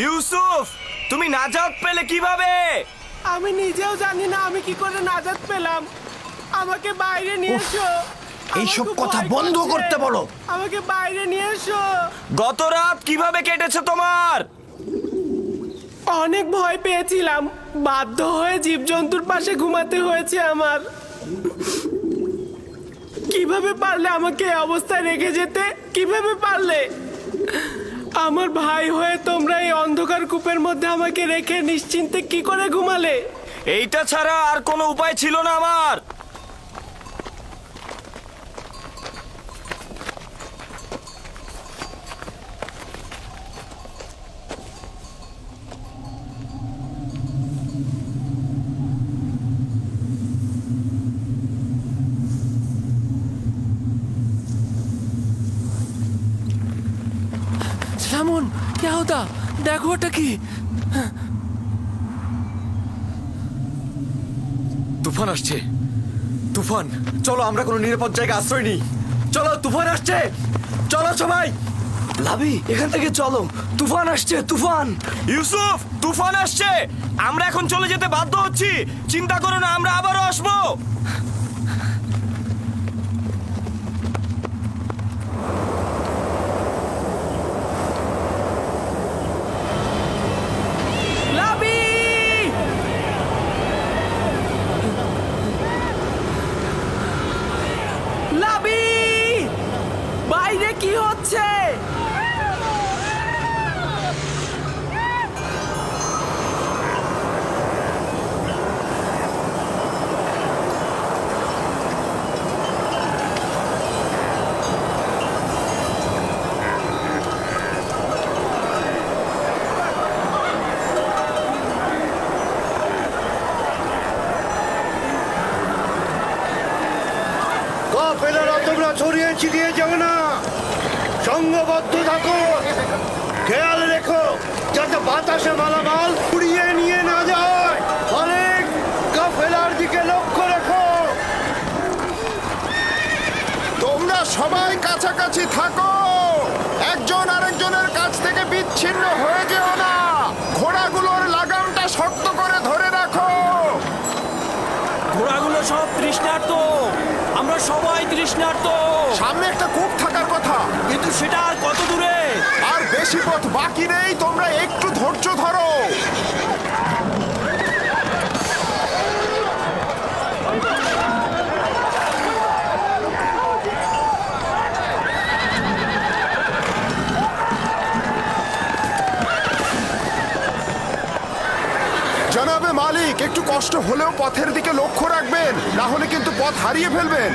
ইউসুফ, তুমি নাজাত পেলে কিভাবে? আমি নিজেও জানি না আমি কি করে নাজাত পেলাম। আমাকে বাইরে নিয়ে এসো। এইসব কথা বন্ধ করতে বলো। আমাকে বাইরে নিয়ে এসো। গত রাত কিভাবে কেটেছে তোমার? অনেক ভয় পেয়েছিলাম, বাধ্য হয়ে জীবজন্তুর পাশে ঘুমাতে হয়েছে আমার। কিভাবে পারলে আমাকে এই অবস্থায় রেখে যেতে? কিভাবে পারলে? আমার ভাই হয়ে তোমরা এই অন্ধকার কূপের মধ্যে আমাকে রেখে নিশ্চিন্তে কি করে ঘুমালে? এইটা ছাড়া আর কোনো উপায় ছিল না আমার। রামন, क्या होता? দেখো ওটা কি? তুফান আসছে। তুফান, চলো আমরা কোনো নিরাপদ জায়গায় আশ্রয় নিই। চলো, তুফান আসছে। চলো সবাই। লাভি, এখান থেকে চলো। তুফান আসছে, তুফান। ইউসুফ, তুফান আসছে। আমরা এখন চলে যেতে বাধ্য হচ্ছি। চিন্তা করো না, আমরা আবারও আসবো। লাবি! লাবি! বাইরে কি হচ্ছে? কাফেলারা তোমরা ছড়িয়ে ছিটিয়ে যাবে না, সংঘবদ্ধ থাকো। খেয়াল রেখো যাতে বাতাসে মালামাল উড়িয়ে নিয়ে না যায়। অনেক কাফেলার দিকে লক্ষ্য রেখো। তোমরা সবাই কাছাকাছি থাকো, একজন আরেকজনের কাছ থেকে বিচ্ছিন্ন হয়ে যেও না। ঘোড়াগুলোর লাগামটা শক্ত করে ধরে রাখো। ঘোড়াগুলো সব তৃষ্ণার্ত, আমরা সবাই তৃষ্ণার্ত। সামনে একটা কূপ থাকার কথা, কিন্তু সেটা আর কত দূরে? আর বেশি পথ বাকি নেই, তোমরা একটু ধৈর্য ধরো। জনাবে মালিক, একটু কষ্ট হলেও পথের দিকে লক্ষ্য রাখবেন, না হলে কিন্তু পথ হারিয়ে ফেলবেন।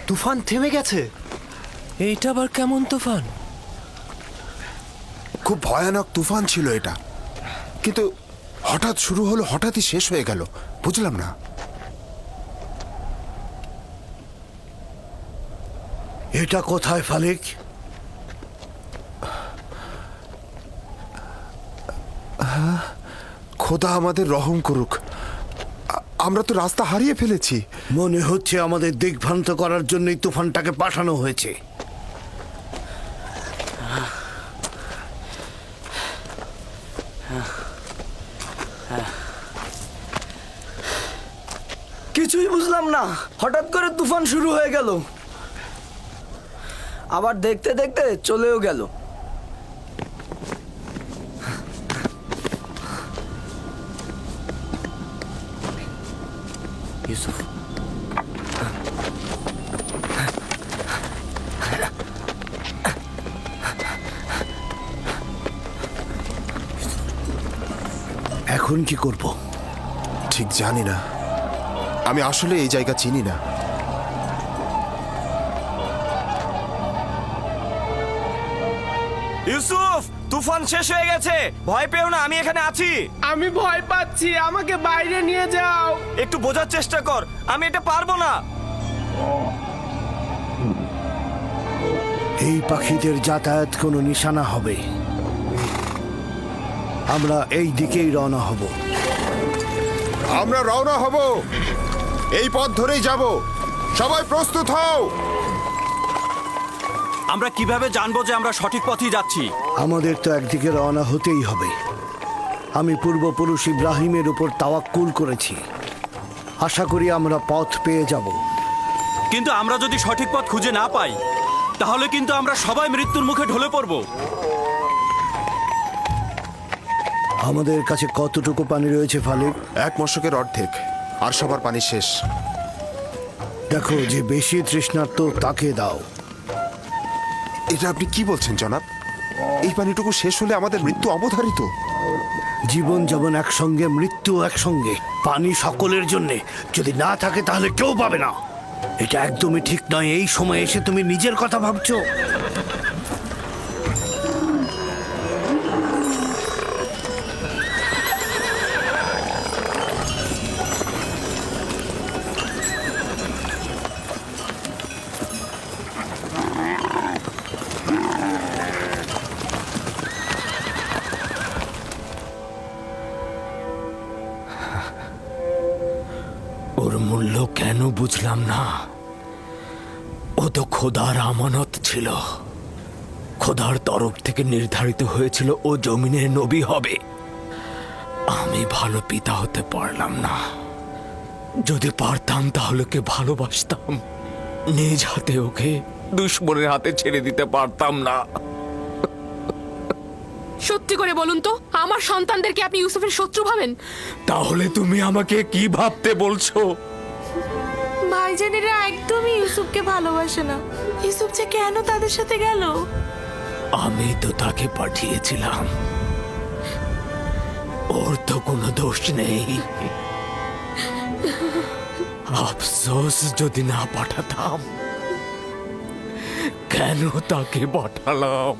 তুফান থেমে গেছে। এইটা আবার কেমন তুফান? খুব ভয়ানক তুফান ছিল এটা, কিন্তু হঠাৎ শুরু হলো, হঠাৎই শেষ হয়ে গেল। বুঝলাম না। এটা কোথায় ফালিক? খোদা আমাদের রহম করুক, আমরা তো রাস্তা হারিয়ে ফেলেছি। মনে হচ্ছে আমাদের দিগ্ভ্রান্ত করার জন্যই তুফানটাকে পাঠানো হয়েছে। কিছুই বুঝলাম না, হঠাৎ করে তুফান শুরু হয়ে গেল, আবার দেখতে দেখতে চলেও গেল। ইউসুফ, এখন কি করব? ঠিক জানি না, আমি আসলে এই জায়গা চিনি না। ইউসুফ, তুফান শেষ হয়ে গেছে, ভয় পেও না, আমি এখানে আছি। আমি ভয় পাচ্ছি, আমাকে বাইরে নিয়ে যাও। একটু বোঝার চেষ্টা কর, আমি এটা পারবো না। এই পাখিদের যাতায়াত কোনো নিশানা হবে। আমরা এই দিকেই রওনা হব। আমরা রওনা হব, এই পথ ধরেই যাব। সবাই প্রস্তুত হও। আমরা কিভাবে জানবো যে আমরা সঠিক পথেই যাচ্ছি? আমাদের তো একদিকে রওনা হতেই হবে। আমি পূর্বপুরুষ ইব্রাহিমের উপর তাওয়াক্কুল করেছি। আশা করি আমরা পথ পেয়ে যাব। কিন্তু আমরা যদি সঠিক পথ খুঁজে না পাই, তাহলে কিন্তু আমরা সবাই মৃত্যুর মুখে ঢলে পড়ব। আমাদের কাছে কতটুকু পানি রয়েছে ফালিক? এক মশকের অর্ধেক, আর সবার পানি শেষ। দেখো, যে বেশি তৃষ্ণার্ত তাকে দাও। এটা আপনি কি বলছেন জনাব? এই পানিটুকু শেষ হলে আমাদের মৃত্যু অবধারিত। জীবন যেমন একসঙ্গে, মৃত্যু একসঙ্গে। পানি সকলের জন্যে, যদি না থাকে তাহলে কেউ পাবে না। এটা একদমই ঠিক নয়। এই সময় এসে তুমি নিজের কথা ভাবছো। ওর মূল্য কেন বুঝলাম না। ও তো খোদার আমানত ছিল। খোদার তরফ থেকে নির্ধারিত হয়েছিল ও জমিনের নবী হবে। আমি ভালো পিতা হতে পারলাম না। যদি পারতাম তাহলে ওকে ভালোবাসতাম, নিজ হাতে ওকে দুশ্মনের হাতে ছেড়ে দিতে পারতাম না। সত্যি করে বলুন তো, আমার সন্তানদেরকে আপনি ইউসুফের শত্রু ভাবেন? তাহলে তুমি আমাকে কি ভাবতে বলছো? ভাইজানেরা একদমই ইউসুফকে ভালোবাসে না। ইউসুফ যে কেন তাদের সাথে গেল? আমি তো তাকে পাঠিয়েছিলাম, ওর তো কোনো দোষ নেই। আফসোস যদি না পাঠাতাম। কেন তাকে পাঠালাম?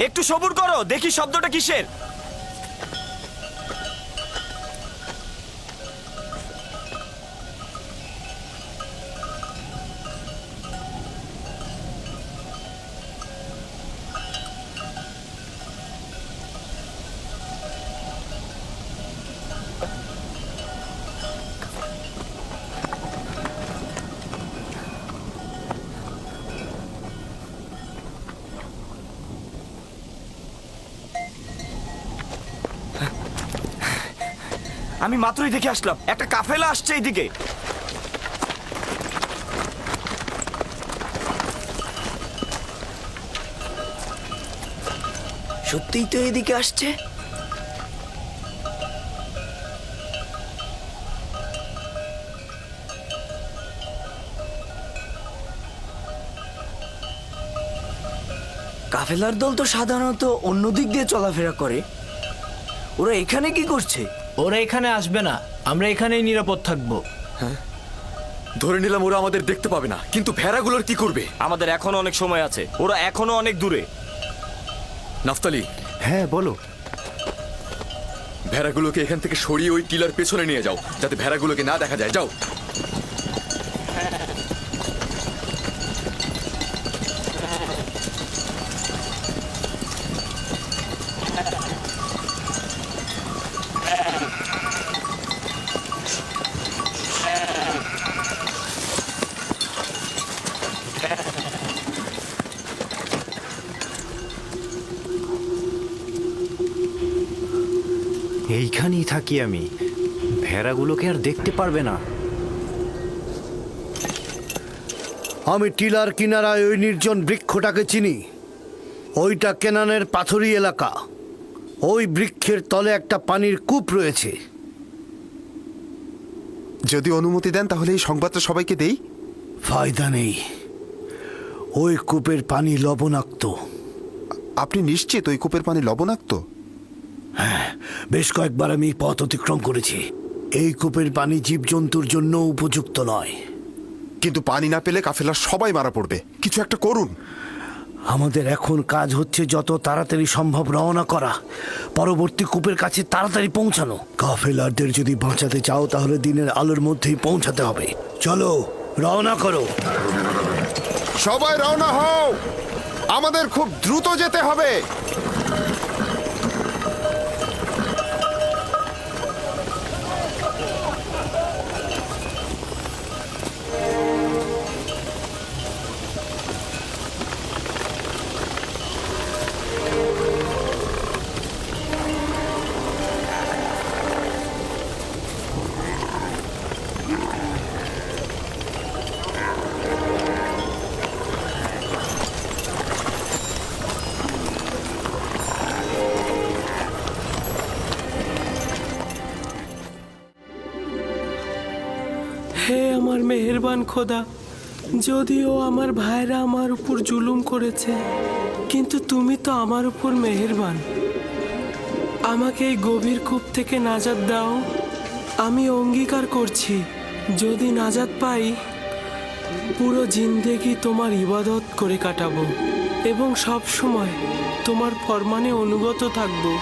একটু সবুর করো, দেখি শব্দটা কিসের। আমি মাত্রই দেখে আসলাম, একটা কাফেলা আসছে এইদিকে। সত্যিই তো এদিকে আসছে। কাফেলার দল তো সাধারণত অন্য দিক দিয়ে চলাফেরা করে। ওরা এখানে কি করছে? ওরা এখানে আসবে না, আমরা এখানেই নিরাপদ থাকবো। ধরে নিলাম ওরা আমাদের দেখতে পাবে না, কিন্তু ভেড়াগুলোর কি করবে? আমাদের এখনো অনেক সময় আছে, ওরা এখনো অনেক দূরে। নাফতালি, হ্যাঁ বলো। ভেড়াগুলোকে এখান থেকে সরিয়ে ওই টিলার পেছনে নিয়ে যাও, যাতে ভেড়াগুলোকে না দেখা যায়। যাও। এইখানেই থাকি আমি, ভেড়াগুলোকে আর দেখতে পারবে না। আমি টিলার কিনারায় ওই নির্জন বৃক্ষটাকে চিনি। ওইটা কেনানের পাথুরি এলাকা। ওই বৃক্ষের তলে একটা পানির কূপ রয়েছে। যদি অনুমতি দেন তাহলে এই সংবাদটা সবাইকে দেই। ফায়দা নেই, ওই কূপের পানি লবণাক্ত। আপনি নিশ্চিত ওই কূপের পানি লবণাক্ত? বেশ কয়েকবার আমি পথ অতিক্রম করেছি। এই কূপের পানি জীবজন্তুর জন্য উপযুক্ত নয়। কিন্তু পানি না পেলে কাফেলার সবাই মারা পড়বে, কিছু একটা করুন। আমাদের এখন কাজ হচ্ছে যত তাড়াতাড়ি সম্ভব রওনা করা, পরবর্তী কূপের কাছে তাড়াতাড়ি পৌঁছানো। কাফেলারদের যদি বাঁচাতে চাও তাহলে দিনের আলোর মধ্যেই পৌঁছাতে হবে। চলো, রওনা করো। সবাই রওনা হও, আমাদের খুব দ্রুত যেতে হবে। হে আমার মেহেরবান খোদা, যদিও আমার ভাইরা আমার উপর জুলুম করেছে, কিন্তু তুমি তো আমার উপর মেহেরবান। আমাকে এই গভীর কূপ থেকে নাজাত দাও। আমি অঙ্গীকার করছি, যদি নাজাত পাই পুরো জিন্দেগি তোমার ইবাদত করে কাটাবো এবং সব সময় তোমার ফরমানে অনুগত থাকবো।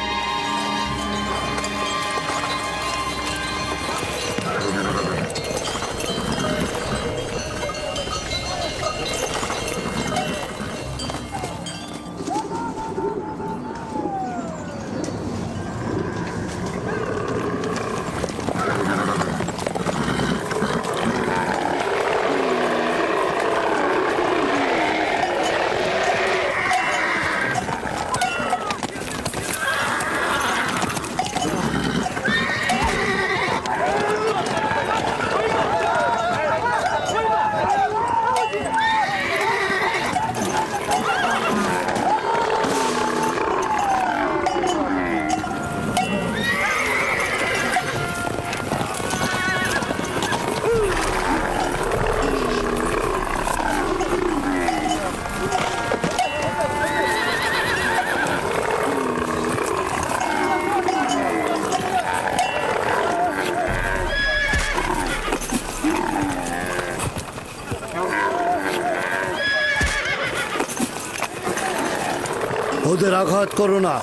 ওদের আঘাত করো না,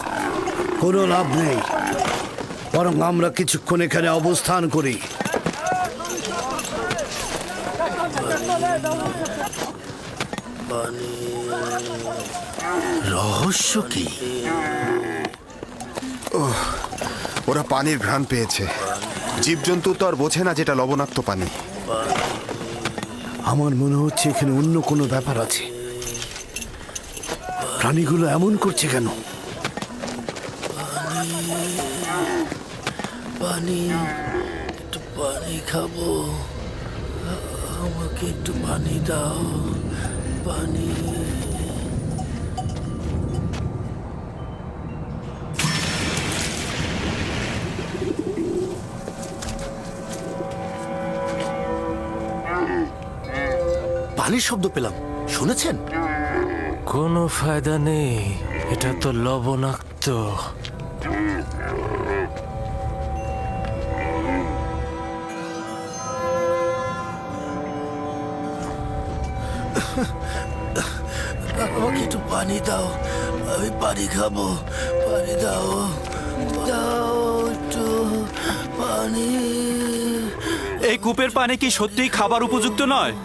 কোনো লাভ নেই। বরং আমরা কিছুক্ষণ এখানে অবস্থান করি। রহস্য কি? ওরা পানির ঘ্রাণ পেয়েছে। জীবজন্তু তো আর বোঝে না যেটা লবণাক্ত পানি। আমার মনে হচ্ছে এখানে অন্য কোনো ব্যাপার আছে। প্রাণীগুলো এমন করছে কেন? পানি, একটু পানি খাবো, আমাকে একটু পানি দাও, পানি। পানির শব্দ পেলাম, শুনেছেন? কোনো ফায়দা নেই, এটা তো লবণাক্ত। আমাকে একটু পানি দাও, আমি পানি খাবো, পানি দাও, দাও একটু পানি। এই কূপের পানি কি সত্যিই খাবার উপযুক্ত নয়?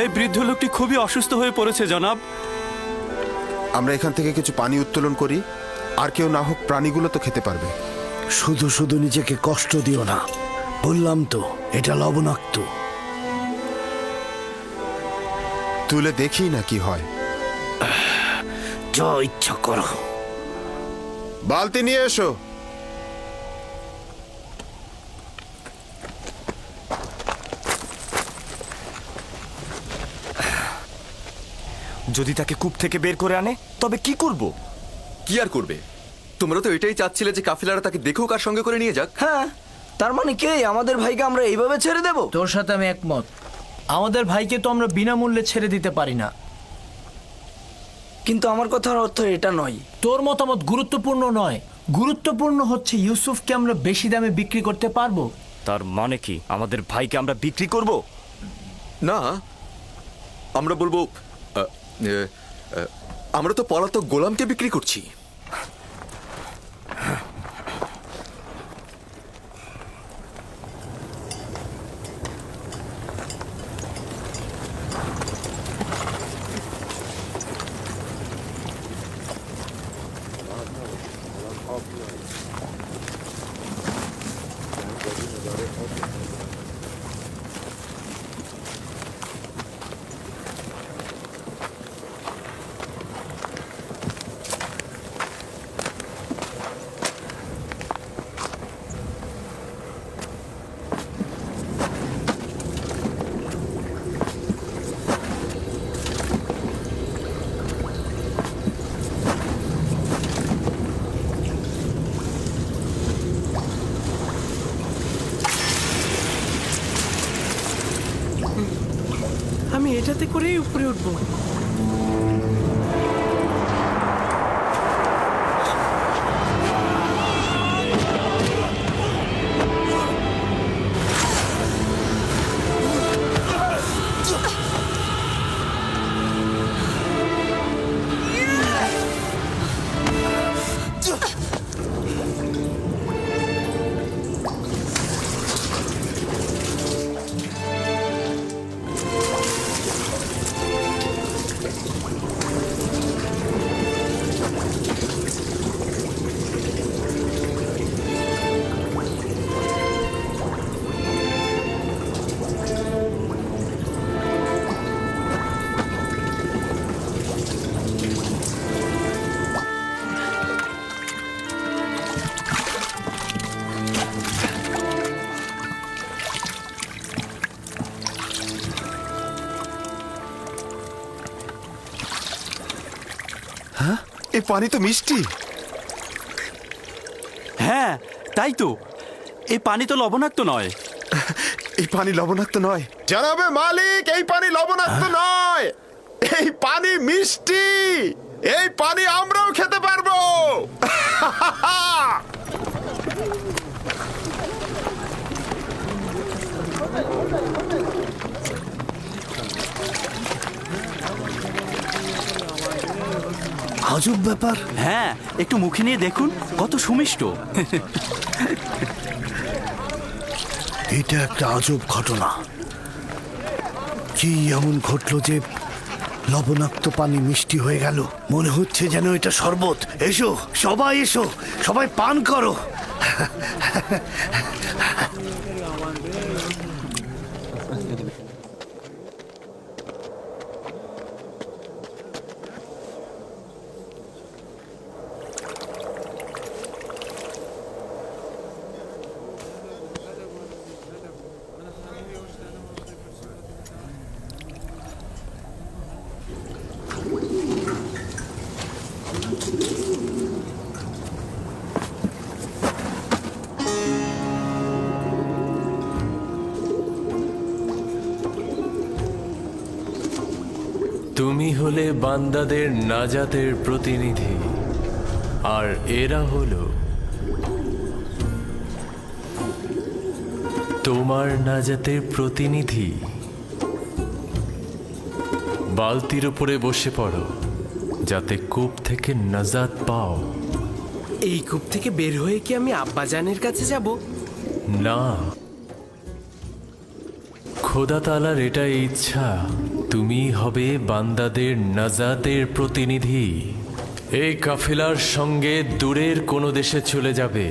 এই বৃদ্ধ লোকটি খুবই অসুস্থ হয়ে পড়েছে জনাব। আমরা এখান থেকে কিছু পানি উত্তোলন করি, আর কেউ না হোক প্রাণীগুলো তো খেতে পারবে। শুধু শুধু নিজেকে কষ্ট দিও না, বললাম তো এটা লবণাক্ত। তুলে দেখি না কি হয়। যা ইচ্ছা করো। বালতি নিয়ে এসো। যদি তাকে কূপ থেকে বের করে আনে তবে কি করব? কি আর করবে? তোমরা তো এটাই চাচ্ছিলে যে কাফিলারা তাকে দেখুক আর সঙ্গে করে নিয়ে যাক। হ্যাঁ, তার মানে কি আমাদের ভাইকে আমরা এইভাবে ছেড়ে দেব? তোর সাথে আমি একমত। আমাদের ভাইকে তো আমরা বিনামূল্যে ছেড়ে দিতে পারি না। কিন্তু আমার কথার অর্থ এটা নয়। তোর মতামত গুরুত্বপূর্ণ নয়, গুরুত্বপূর্ণ হচ্ছে ইউসুফকে আমরা বেশি দামে বিক্রি করতে পারবো। তার মানে কি আমাদের ভাইকে আমরা বিক্রি করব? না, আমরা বলবো আমরা তো পলাতক গোলামকে বিক্রি করছি। আমি এটাতে করেই উপরে উঠবো। এই পানি তো মিষ্টি। হ্যাঁ, তাই তো। এই পানি তো লবণাক্ত নয়। এই পানি লবণাক্ত নয় জানাবে মালিক, এই পানি লবণাক্ত নয়, এই পানি মিষ্টি। এই পানি আমরাও খেতে পারবো। আজব ব্যাপার। হ্যাঁ, একটু মুখে নিয়ে দেখুন, কত সুমিষ্ট। এটা একটা আজব ঘটনা। কি এমন ঘটলো যে লবণাক্ত পানি মিষ্টি হয়ে গেল? মনে হচ্ছে যেন এটা শরবত। এসো সবাই, এসো সবাই পান করো। তুমি হলে বান্দাদের নাজাতের প্রতিনিধি, আর এরা হলো তোমার নাজাতের প্রতিনিধি। বালতির উপরে বসে পড়ো, যাতে কূপ থেকে নাজাত পাও। এই কূপ থেকে বের হয়ে কি আমি আব্বাজানের কাছে যাব? না, খোদা তাআলার এটাই ইচ্ছা, তুমি হবে বান্দাদের নাজাতের প্রতিনিধি। এই কাফেলার সঙ্গে দূরের কোনো দেশে চলে যাবে।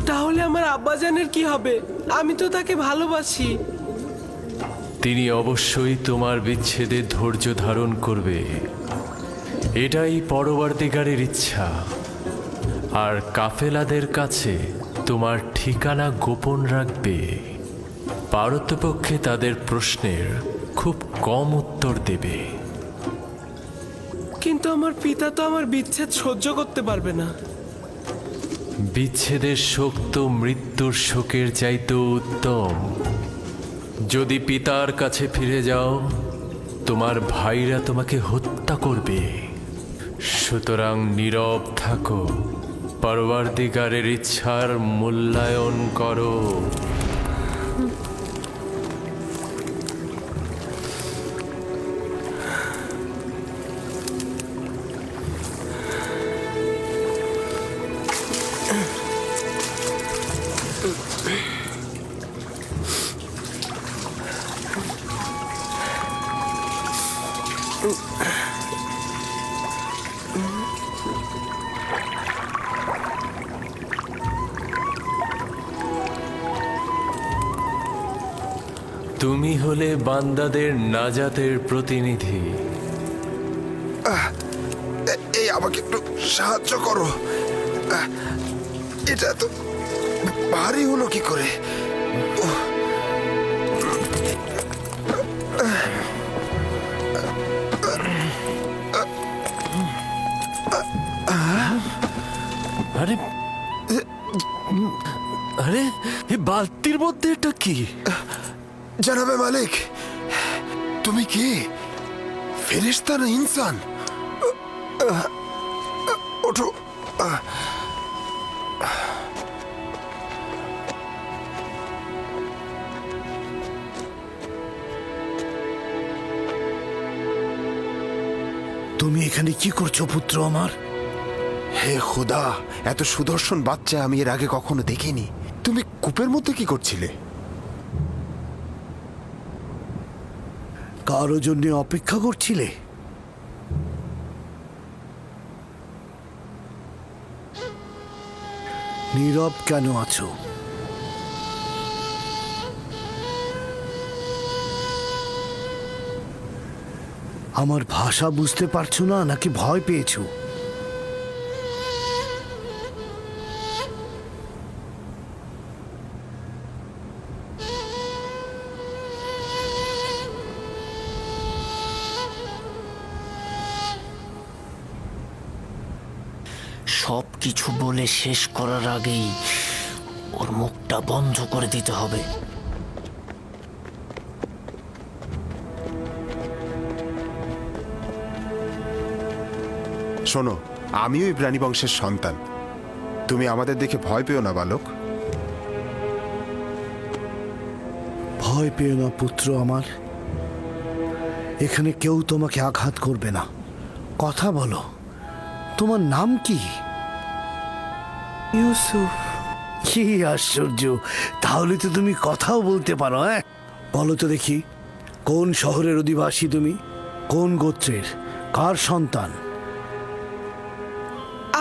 তাহলে আমার আব্বাজানের কি হবে? আমি তো তাকে ভালোবাসি। তিনি অবশ্যই তোমার বিচ্ছেদে ধৈর্য ধারণ করবে, এটাই পরবর্তীকারের ইচ্ছা। আর কাফেলাদের কাছে তোমার ঠিকানা গোপন রাখবে। পারতপক্ষে তাদের প্রশ্নের খুব কম উত্তর দেবে। কিন্তু আমার পিতা তো আমার বিচ্ছেদ সহ্য করতে পারবে না। বিচ্ছেদের শোক তো মৃত্যুর শোকের চাইতেও উত্তম। যদি পিতার কাছে ফিরে যাও, তোমার ভাইরা তোমাকে হত্যা করবে। সুতরাং নীরব থাকো, পরওয়ারদিগারের ইচ্ছার মূল্যায়ন করো। তুমি হলে বান্দাদের নাজাতের প্রতিনিধি। এই আমাকে একটু সাহায্য করো। এটা তো ভারী হলো কি করে? আরে আরে এই বালতির মধ্যে এটা কি? জানাবে মালিক, তুমি কি ফেরেশতা না ইনসান? ওঠো। তুমি এখানে কি করছো পুত্র আমার? হে খোদা, এত সুদর্শন বাচ্চা আমি এর আগে কখনো দেখিনি। তুমি কূপের মধ্যে কি করছিলে? কারো জন্য অপেক্ষা করছিলে? নীরব কেন আছো? আমার ভাষা বুঝতে পারছো না নাকি ভয় পেয়েছো? সব কিছু বলে শেষ করার আগেই ওর মুখটা বন্ধ করে দিতে হবে। শোনো, আমিও ইব্রানি বংশের সন্তান। তুমি আমাদের দেখে ভয় পেও না বালক। ভয় পেও না পুত্র আমার। এখানে কেউ তোমাকে আঘাত করবে না। কথা বলো, তোমার নাম কি? ইউসুফ। কি আশ্চর্য, তাহলে তো তুমি কথাও বলতে পারো। হ্যাঁ, বলো তো দেখি, কোন শহরের অধিবাসী তুমি? কোন গোত্রের? কার সন্তান?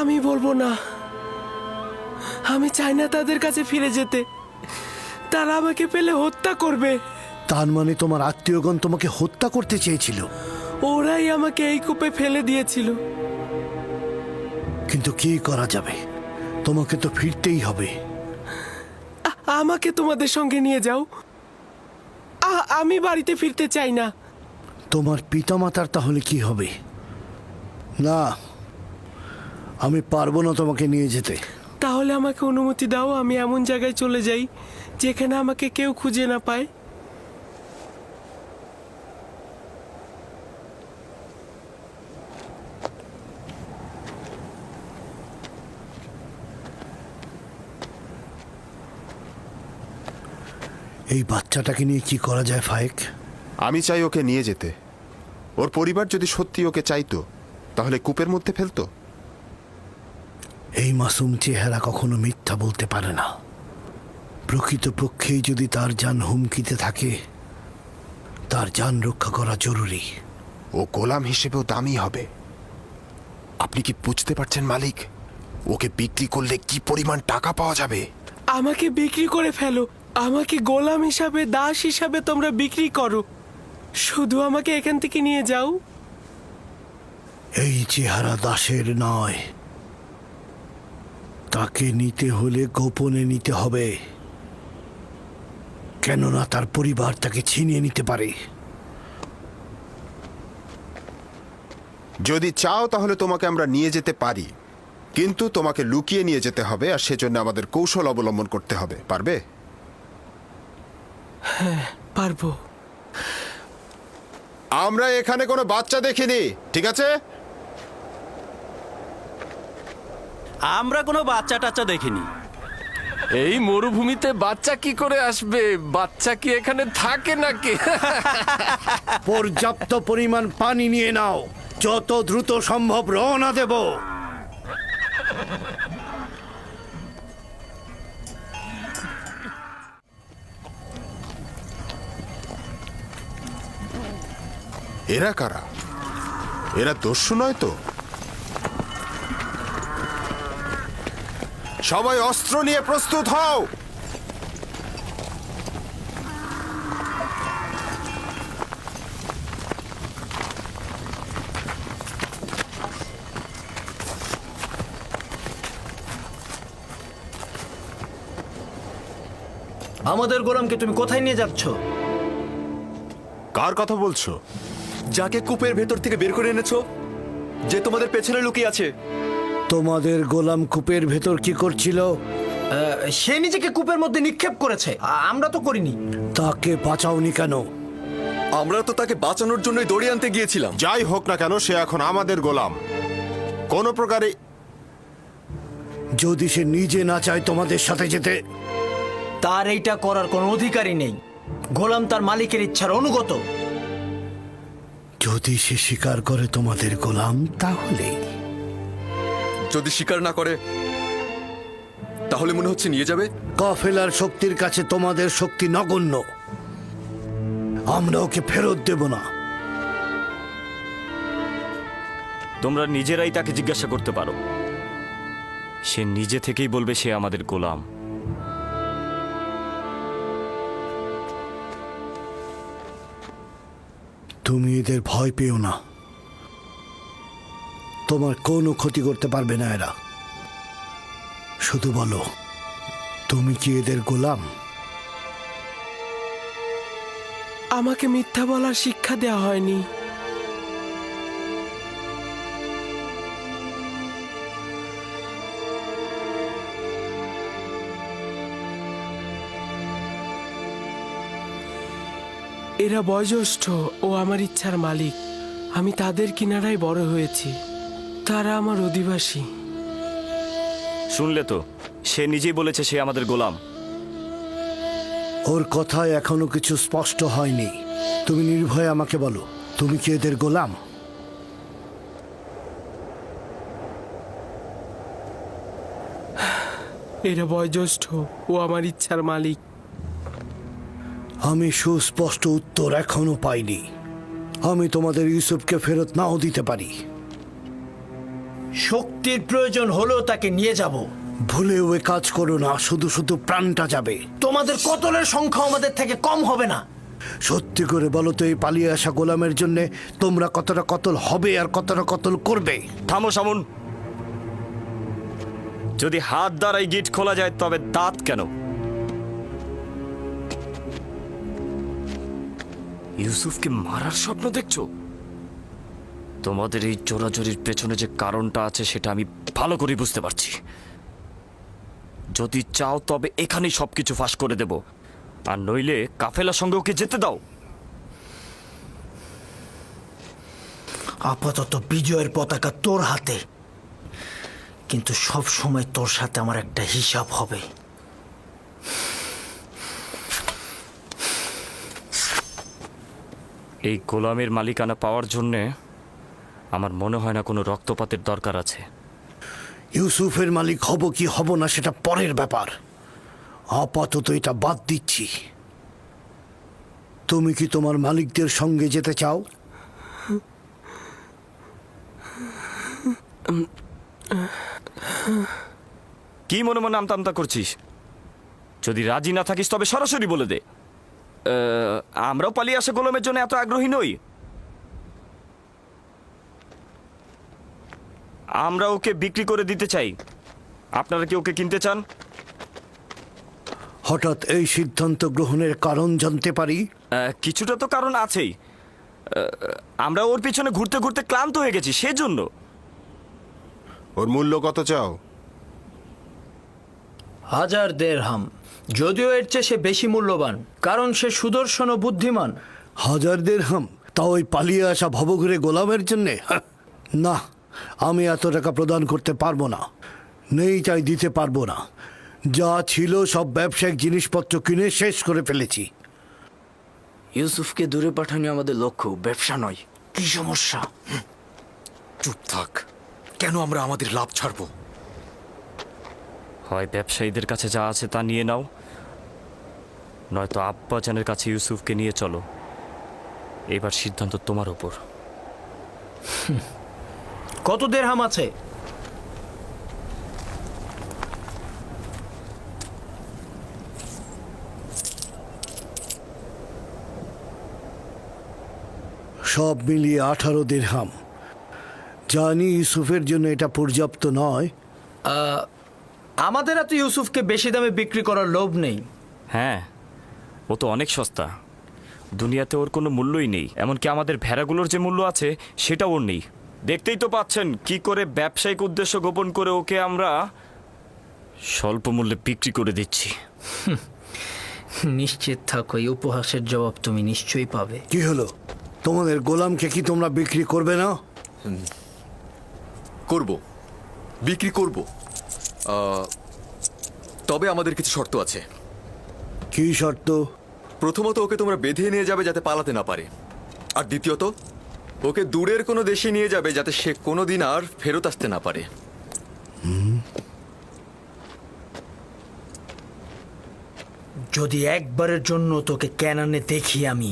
আমি বলবো না। আমি চাই না তাদের কাছে ফিরে যেতে। তারা আমাকে পেলে হত্যা করবে। তার মানে তোমার আত্মীয়গণ তোমাকে হত্যা করতে চেয়েছিল? ওরাই আমাকে এই কূপে ফেলে দিয়েছিল। কিন্তু কি করা যাবে, তোমাকে তো ফিরতেই হবে। আমাকে তোমাদের সঙ্গে নিয়ে যাও। আমি বাড়িতে ফিরতে চাই না। তোমার পিতামাতার তাহলে কি হবে? না, আমি পারবো না তোমাকে নিয়ে যেতে। তাহলে আমাকে অনুমতি দাও, আমি এমন জায়গায় চলে যাই যেখানে আমাকে কেউ খুঁজে না পায়। এই বাচ্চাটাকে নিয়ে কি করা যায় ফায়েক? আমি চাই ওকে নিয়ে যেতে। ওর পরিবার যদি সত্যি ওকে চাইতো তাহলে কূপের মধ্যে ফেলতো। এই মাসুম চেহারা কখনো মিথ্যা বলতে পারে না। প্রকৃতপক্ষেই যদি তার জান হুমকিতে থাকে, তার জান রক্ষা করা জরুরি। ও গোলাম হিসেবেও দামি হবে। আপনি কি বুঝতে পারছেন মালিক? ওকে বিক্রি করলে কি পরিমাণ টাকা পাওয়া যাবে? আমাকে বিক্রি করে ফেলো। আমাকে গোলাম হিসাবে, দাস হিসাবে তোমরা বিক্রি করো। শুধু আমাকে এখান থেকে নিয়ে যাও। এই চেহারা দাসের নয়। তাকে নিতে হলে গোপনে নিতে হবে, কেননা তার পরিবার তাকে ছিনিয়ে নিতে পারে। যদি চাও তাহলে তোমাকে আমরা নিয়ে যেতে পারি, কিন্তু তোমাকে লুকিয়ে নিয়ে যেতে হবে, আর সেজন্য আমাদের কৌশল অবলম্বন করতে হবে। পারবে? পারবো। আমরা এখানে কোনো বাচ্চা দেখিনি, ঠিক আছে? আমরা কোনো বাচ্চা টাচ্চা দেখিনি। এই মরুভূমিতে বাচ্চা কি করে আসবে? বাচ্চা কি এখানে থাকে নাকি? পর্যাপ্ত পরিমাণ পানি নিয়ে নাও, যত দ্রুত সম্ভব রওনা দেব। এরা কারা? এরা দস্যু নয় তো? সবাই অস্ত্র নিয়ে প্রস্তুত হও। আমাদের গোলামকে তুমি কোথায় নিয়ে যাচ্ছ? কার কথা বলছো? যাকে কূপের ভেতর থেকে বের করে এনেছো, যে তোমাদের পেছনে লুকিয়ে আছে। তোমাদের গোলাম কূপের ভেতর কি করছিল? সে নিজেকে কূপের মধ্যে নিক্ষেপ করেছে, আমরা তো করিনি। তাকে বাঁচাওনি কেন? আমরা তো তাকে বাঁচানোর জন্যই দড়ি আনতে গিয়েছিলাম। যাই হোক না কেন, সে এখন আমাদের গোলাম। কোনো প্রকারে যদি সে নিজে না চায় তোমাদের সাথে যেতে, তার এইটা করার কোনো অধিকারই নেই। গোলাম তার মালিকের ইচ্ছার অনুগত। যদি সে স্বীকার করে তোমাদের গোলাম, তাহলে যদি স্বীকার না করে, তাহলে মনে হচ্ছে নিয়ে যাবে। কাফেলার শক্তির কাছে তোমাদের শক্তি নগণ্য। আমরা ওকে ফেরত দেব না। তোমরা নিজেরাই তাকে জিজ্ঞাসা করতে পারো, সে নিজে থেকেই বলবে সে আমাদের গোলাম। তুমি এদের ভয় পেও না, তোমার কোনো ক্ষতি করতে পারবে না এরা। শুধু বলো, তুমি কি এদের গোলাম? আমাকে মিথ্যা বলার শিক্ষা দেওয়া হয়নি। এরা বয়োজ্যেষ্ঠ ও আমার ইচ্ছার মালিক। আমি তাদের কিনারায় বড় হয়েছি, তারা আমার অধিবাসী। শুনলে তো, সে নিজেই বলেছে সে আমাদের গোলাম। ওর কথায় এখনো কিছু স্পষ্ট হয়নি। তুমি নির্ভয়ে আমাকে বলো, তুমি কি এদের গোলাম? এরা বয়োজ্যেষ্ঠ ও আমার ইচ্ছার মালিক। আমি সুস্পষ্ট উত্তর এখনো পাইনি। আমি তোমাদের ইউসুফকে ফেরত নাও দিতে পারি। শক্তির প্রয়োজন হলেও তাকে নিয়ে যাব। ভুলেও এ কাজ করো না, শুধু শুধু প্রাণটা যাবে। তোমাদের কতলের সংখ্যা আমাদের থেকে কম হবে না। সত্যি করে বলো তো, এই পালিয়ে আসা গোলামের জন্য তোমরা কতটা কতল হবে আর কতটা কতল করবে? থামো সামুন। যদি হাত দ্বারাই গিট খোলা যায়, তবে দাঁত কেন? ইউসুফকে মারার স্বপ্ন দেখছো? তোমাদের এই চোরাচুরির পেছনে যে কারণটা আছে সেটা আমি ভালো করে বুঝতে পারছি। যদি চাও তবে এখানেই সবকিছু ফাঁস করে দেব, আর নইলে কাফেলার সঙ্গে ওকে যেতে দাও। আপাতত বিজয়ের পতাকা তোর হাতে, কিন্তু সব সময় তোর সাথে আমার একটা হিসাব হবে। এই গোলামের মালিকানা পাওয়ার জন্যে আমার মনে হয় না কোনো রক্তপাতের দরকার আছে। ইউসুফের মালিক হব কি হব না সেটা পরের ব্যাপার। আপাতত এটা বাদ দিচ্ছি। তুমি কি তোমার মালিকদের সঙ্গে যেতে চাও? কি মনে মনে আমতা আমতা করছিস? যদি রাজি না থাকিস তবে সরাসরি বলে দে। আমরাও পালিয়ে আসা গোলামের জন্য এত আগ্রহী নই। আমরা ওকে বিক্রি করে দিতে চাই, আপনারা কি ওকে কিনতে চান? হঠাৎ এই সিদ্ধান্ত গ্রহণের কারণ জানতে পারি? কিছুটা তো কারণ আছেই। আমরা ওর পিছনে ঘুরতে ঘুরতে ক্লান্ত হয়ে গেছি, সেজন্য। ওর মূল্য কত চাও? 1000 দেরহাম। যদিও এর চেয়ে সে বেশি মূল্যবান, কারণ সে সুদর্শন ও বুদ্ধিমান। 1000 দিরহাম? তা ওই পালিয়ে আসা ভবঘুরে গোলামের জন্যে? না, আমি এত টাকা প্রদান করতে পারবো না। নেই তাই দিতে পারবো না। যা ছিল সব ব্যবসায়িক জিনিসপত্র কিনে শেষ করে ফেলেছি। ইউসুফকে দূরে পাঠানো আমাদের লক্ষ্য, ব্যবসা নয়। কি সমস্যা? চুপ থাক। কেন আমরা আমাদের লাভ ছাড়বো? হয় ব্যবসায়ীদের কাছে যা আছে তা নিয়ে নাও, নয়তো আব্বাজানের কাছে ইউসুফকে নিয়ে চলো। এবার সিদ্ধান্ত তোমার ওপর। কত দেরহাম আছে? সব মিলিয়ে 18 দিরহাম। জানি ইউসুফের জন্য এটা পর্যাপ্ত নয়। আমাদের এত ইউসুফকে বেশি দামে বিক্রি করার লোভ নেই। হ্যাঁ, ও তো অনেক সস্তা। দুনিয়াতে ওর কোনো মূল্যই নেই। এমনকি আমাদের ভেড়াগুলোর যে মূল্য আছে সেটা ওর নেই। দেখতেই তো পাচ্ছেন কি করে ব্যবসায়িক উদ্দেশ্য গোপন করে ওকে আমরা স্বল্প মূল্যে বিক্রি করে দিচ্ছি। নিশ্চিত থাকো, এই উপহাসের জবাব তুমি নিশ্চয়ই পাবে। কি হলো? তোমাদের গোলামকে কি তোমরা বিক্রি করবে না? করব, বিক্রি করব। তবে আমাদের কিছু শর্ত আছে। কি শর্ত? প্রথমত, ওকে তোমরা বেঁধে নিয়ে যাবে যাতে পালাতে না পারে। আর দ্বিতীয়ত, ওকে দূরের কোনো দেশে নিয়ে যাবে যাতে সে কোনোদিন আর ফেরত আসতে না পারে। যদি একবারের জন্য তোকে ক্যানানে দেখি আমি,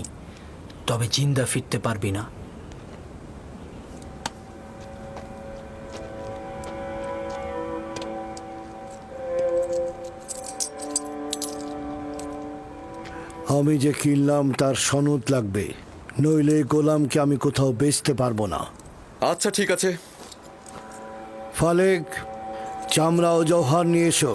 তবে জিন্দা ফিরতে পারবি না। আমি যে কিনলাম তার সনদ লাগবে, নইলে এই গোলামকে আমি কোথাও বেচতে পারবো না। আচ্ছা, ঠিক আছে। ফালেক, চামড়া ও জওহার নিয়ে এসো।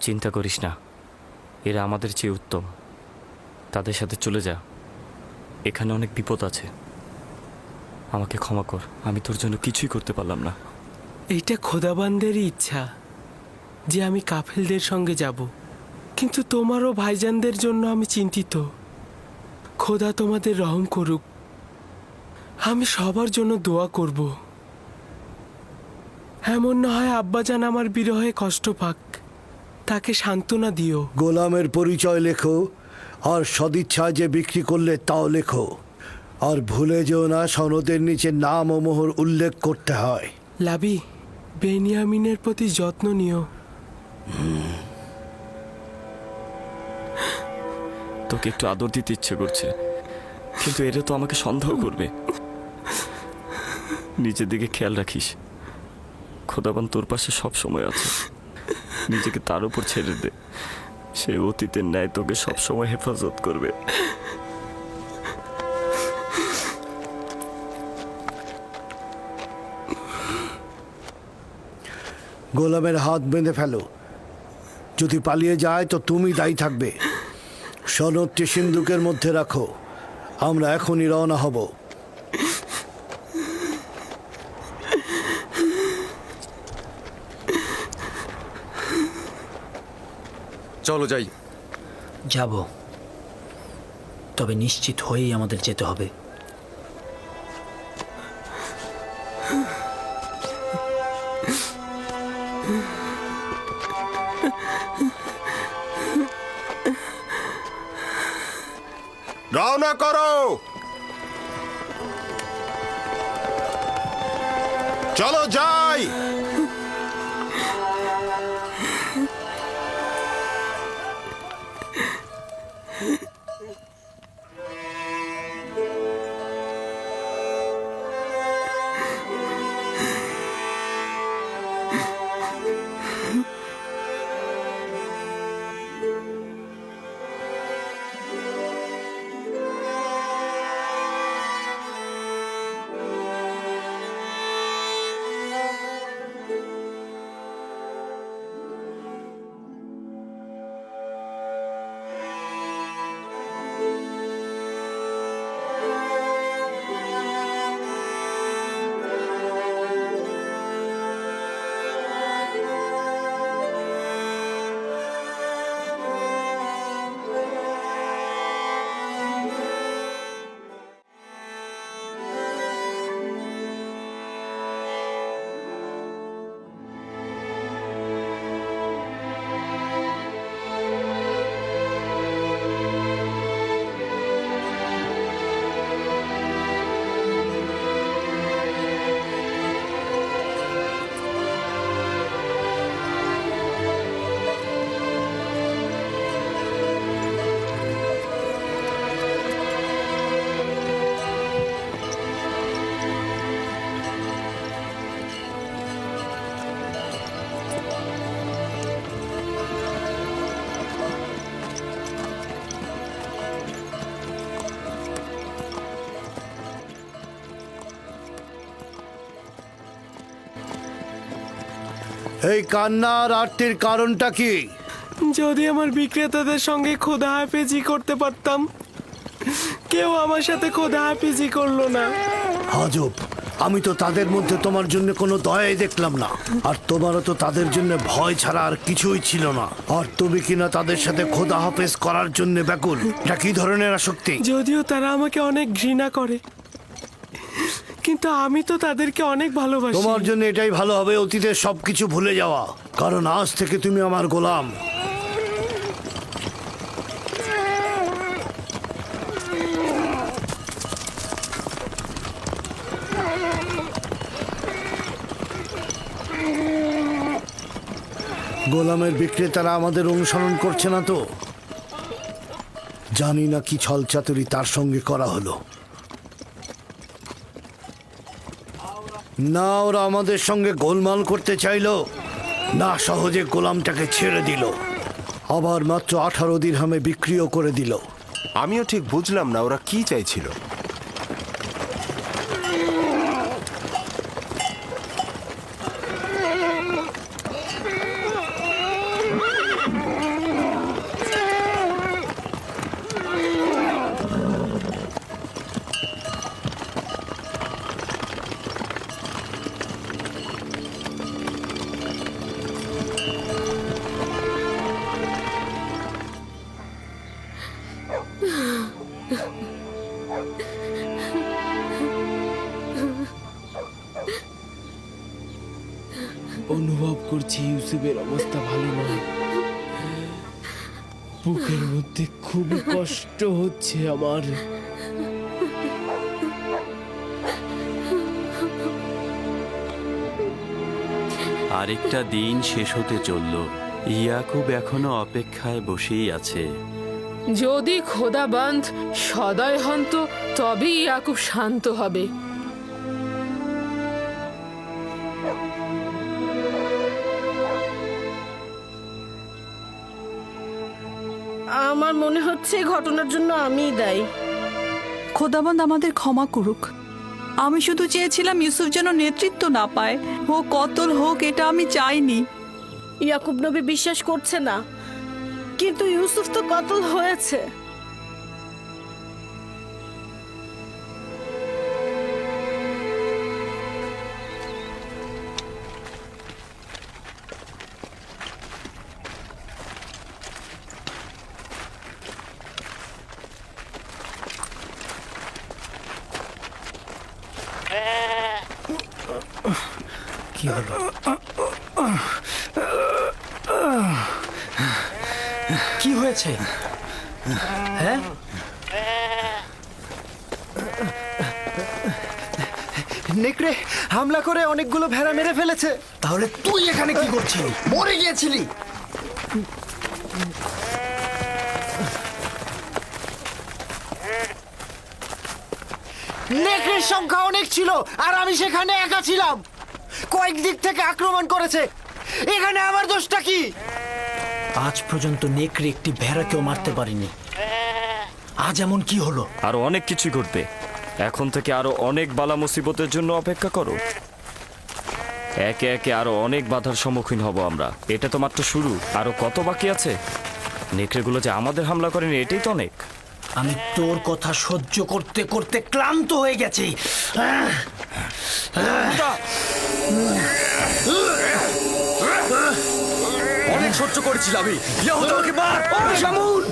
চিন্তা করিস না, এরা আমাদের চেয়ে উত্তম। তাদের সাথে চলে যা। এখানে অনেক বিপদ আছে। আমাকে ক্ষমা কর, আমি তোর জন্য কিছুই করতে পারলাম না। এইটা খোদাবান্দেরই ইচ্ছা যে আমি কাফেলদের সঙ্গে যাব, কিন্তু তোমারও ভাইজানদের জন্য আমি চিন্তিত। খোদা তোমাদের রহম করুক। আমি সবার জন্য দোয়া করব। এমন না হয় আব্বাজান আমার বিরহে কষ্ট পাক, তাকে সান্ত্বনা দিও। গোলামের পরিচয় লেখো, আর সদিচ্ছায় যে বিক্রি করলে তাও লেখো। আর ভুলে যেও না সনদের নিচে নাম ও মোহর উল্লেখ করতে হয়। লাবি, বেনিয়ামিনের প্রতি যত্ন নিও। তোকে একটু আদর দিতে ইচ্ছে করছে, কিন্তু এরা তো আমাকে সন্দেহ করবে। নিজের দিকে খেয়াল রাখিস। খোদাবান তোর পাশে সব সময় আছে। নিজেকে তার উপর ছেড়ে দে। সে অতীতের ন্যায় তোকে সবসময় হেফাজত করবে। গোলামের হাত বেঁধে ফেলো। যদি পালিয়ে যায় তো তুমি দায়ী থাকবে। সনদটি সিন্দুকের মধ্যে রাখো। আমরা এখনই রওনা হব। চলো যাই। যাব, তবে নিশ্চিত হয়েই আমাদের যেতে হবে। রওনা করো। চলো যাই। এই কান্না আর আরতির কারণটা কি? যদি আমার বিক্রেতাদের সঙ্গে খোদা হাফেজি করতে পারতাম, কেউ আমার সাথে খোদা হাফেজি করলো না। আজব, আমি তো তাদের মধ্যে তোমার জন্য কোনো দয়াই দেখলাম না, আর তোমারও তো তাদের জন্য ভয় ছাড়া আর কিছুই ছিল না। আর তুমি কিনা তাদের সাথে খোদা হাফেজ করার জন্য ব্যাকুল। এটা কি ধরনের আসক্তি? যদিও তারা আমাকে অনেক ঘৃণা করে, কিন্তু আমি তো তাদেরকে অনেক ভালোবাসি। তোমার জন্য এটাই ভালো হবে অতীতের সবকিছু ভুলে যাওয়া, কারণ আজ থেকে তুমি আমার গোলাম। গোলামের বিক্রেতারা আমাদের অনুসরণ করছে না তো? জানি না কি ছলচাতুরি তার সঙ্গে করা হলো। না ওরা আমাদের সঙ্গে গোলমাল করতে চাইলো, না সহজে গোলামটাকে ছেড়ে দিল, আবার মাত্র 18 দিরহামে বিক্রিও করে দিল। আমিও ঠিক বুঝলাম না ওরা কি চাইছিল। অনুভব করছি ইউসুফের অবস্থা ভালো নয়। বুকের মধ্যে খুবই কষ্ট হচ্ছে আমার। আরেকটা দিন শেষ হতে চলল। ইয়াকুব এখনো অপেক্ষায় বসেই আছে। যদি খোদাবন্ধ সদয় হন তো তবেই ইয়াকুব শান্ত হবে। আমার মনে হচ্ছে এই ঘটনার জন্য আমিই দায়ী। খোদাবন্দ আমাদের ক্ষমা করুক। আমি শুধু চেয়েছিলাম ইউসুফ যেন নেতৃত্ব না পায়, ও কতল হোক এটা আমি চাইনি। ইয়াকুব নবী বিশ্বাস করছে না, কিন্তু ইউসুফ তো কতল হয়েছে। কি হলো? কি হয়েছে? হ্যাঁ, নেকড়ে হামলা করে অনেকগুলো ভেড়া মেরে ফেলেছে। তাহলে তুই এখানে কি করছিলি? মরে গিয়েছিলি? নেকড়ের সংখ্যা অনেক ছিল আর আমি সেখানে একা ছিলাম। কয়েক দিক থেকে আক্রমণ করেছে, এখানে আমার দোষটা কি? আজ পর্যন্ত নেকড়ে একটি ভেড়াকেও মারতে পারিনি, আজ এমন কি হলো? আরো অনেক কিছু ঘটবে। এখন থেকে আরো অনেক বালা মুসিবতের জন্য অপেক্ষা করো। একে একে আরো অনেক বাধার সম্মুখীন হব আমরা। এটা তো মাত্র শুরু, আরো কত বাকি আছে। নেকড়েগুলো যে আমাদের হামলা করেনি এটাই তো অনেক। আমি তোর কথা সহ্য করতে করতে ক্লান্ত হয়ে গেছি। অনেক সহ্য করেছিল আমি। ইয়াহুদা ওকে মার। শামুন!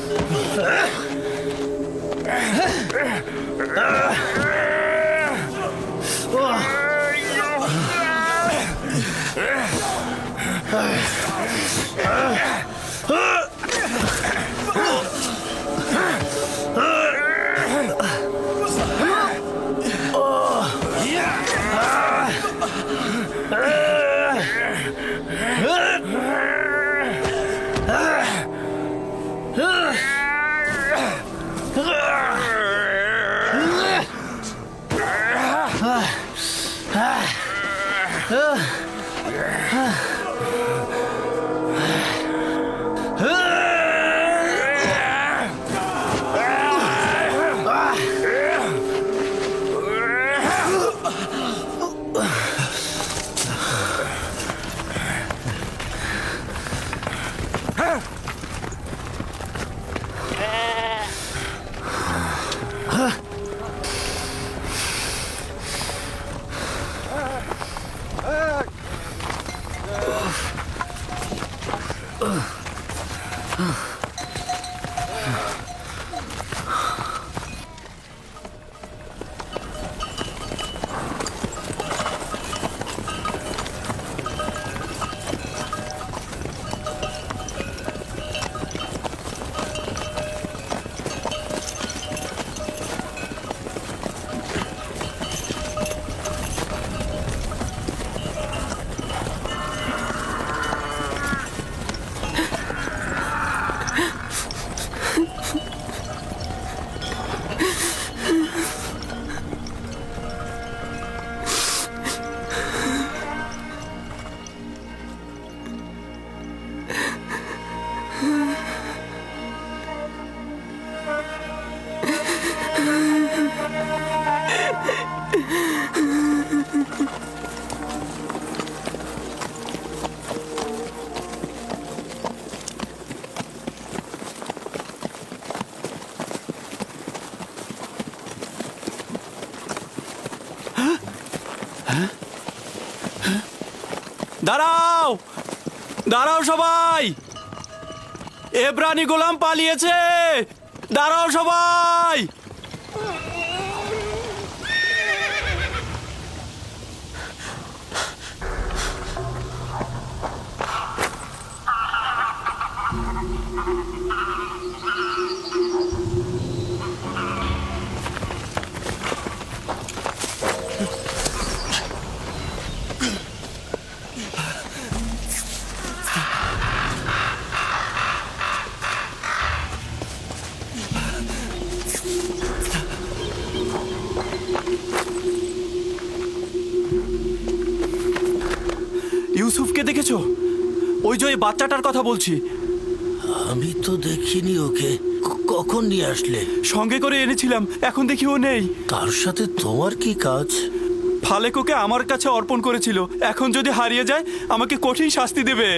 দাঁড়াও, দাঁড়াও সবাই, এব্রানি গোলাম পালিয়েছে, দাঁড়াও সবাই। ইউসুফকে দেখেছো? ওই যে ওই বাচ্চাটার কথা বলছি। আমি তো দেখিনি ওকে। কখন নিয়ে আসলে? সঙ্গে করে এনেছিলাম, এখন দেখি ও নেই। তার সাথে তোমার কি কাজ? ফালেক ওকে আমার কাছে অর্পণ করেছিল, এখন যদি হারিয়ে যায় আমাকে কঠিন শাস্তি দেবে।